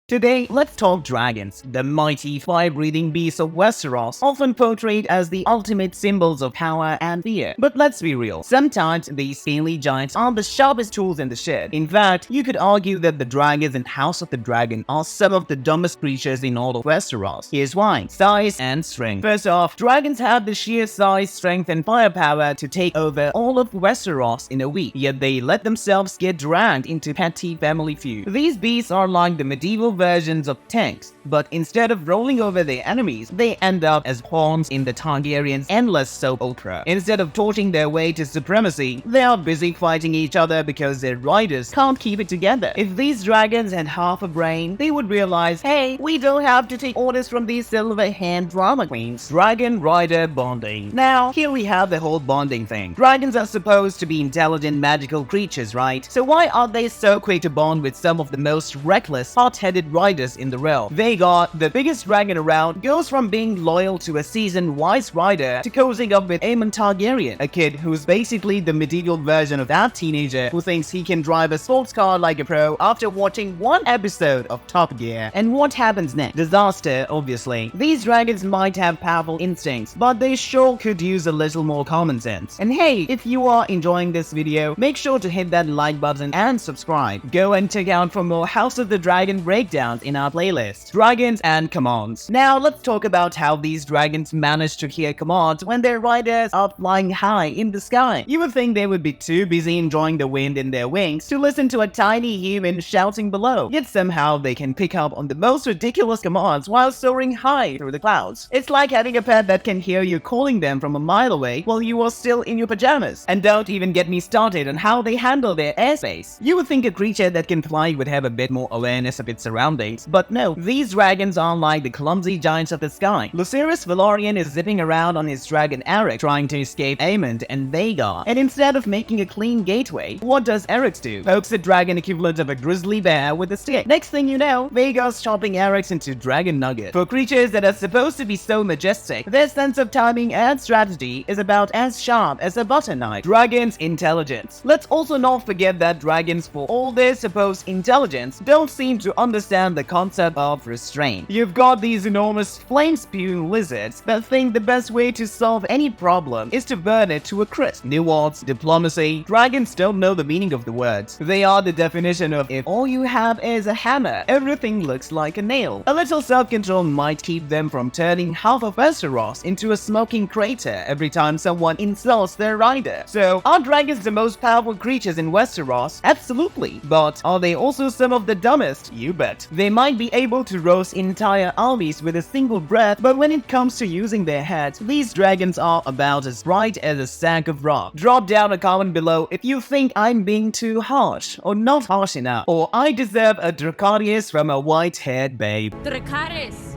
Today, let's talk dragons, the mighty fire-breathing beasts of Westeros, often portrayed as the ultimate symbols of power and fear. But let's be real, sometimes these scaly giants aren't the sharpest tools in the shed. In fact, you could argue that the dragons in House of the Dragon are some of the dumbest creatures in all of Westeros. Here's why: size and strength. First off, dragons have the sheer size, strength, and firepower to take over all of Westeros in a week, yet they let themselves get dragged into petty family feuds. These beasts are like the medieval versions of tanks, but instead of rolling over their enemies, they end up as pawns in the Targaryens' endless soap opera. Instead of torching their way to supremacy, they are busy fighting each other because their riders can't keep it together. If these dragons had half a brain, they would realize, hey, we don't have to take orders from these silver-haired drama queens. Dragon-rider bonding. Now, here we have the whole bonding thing. Dragons are supposed to be intelligent, magical creatures, right? So why are they so quick to bond with some of the most reckless, hot-headed riders in the realm? Vhagar, the biggest dragon around, goes from being loyal to a seasoned wise rider to cozying up with Aemon Targaryen, a kid who's basically the medieval version of that teenager who thinks he can drive a sports car like a pro after watching one episode of Top Gear. And what happens next? Disaster, obviously. These dragons might have powerful instincts, but they sure could use a little more common sense. And hey, if you are enjoying this video, make sure to hit that like button and subscribe. Go and check out for more House of the Dragon breakdowns in our playlist, Dragons and Commands. Now let's talk about how these dragons manage to hear commands when their riders are flying high in the sky. You would think they would be too busy enjoying the wind in their wings to listen to a tiny human shouting below, yet somehow they can pick up on the most ridiculous commands while soaring high through the clouds. It's like having a pet that can hear you calling them from a mile away while you are still in your pajamas. And don't even get me started on how they handle their airspace. You would think a creature that can fly would have a bit more awareness of its surroundings, but no, these dragons are like the clumsy giants of the sky. Lucerys Velaryon is zipping around on his dragon Arrax trying to escape Aemon and Vhagar, and instead of making a clean gateway, what does Arrax do? Pokes the dragon equivalent of a grizzly bear with a stick. Next thing you know, Vhagar's chopping Arrax into dragon nugget. For creatures that are supposed to be so majestic, their sense of timing and strategy is about as sharp as a butter knife. Dragons' intelligence. Let's also not forget that dragons, for all their supposed intelligence, don't seem to understand the concept of restraint. You've got these enormous flame-spewing lizards that think the best way to solve any problem is to burn it to a crisp. Nuance, diplomacy. Dragons don't know the meaning of the words. They are the definition of if all you have is a hammer, everything looks like a nail. A little self-control might keep them from turning half of Westeros into a smoking crater every time someone insults their rider. So, are dragons the most powerful creatures in Westeros? Absolutely. But are they also some of the dumbest? You bet. They might be able to roast entire armies with a single breath, but when it comes to using their heads, these dragons are about as bright as a sack of rock. Drop down a comment below if you think I'm being too harsh, or not harsh enough, or I deserve a Dracarys from a white-haired babe. Dracarys!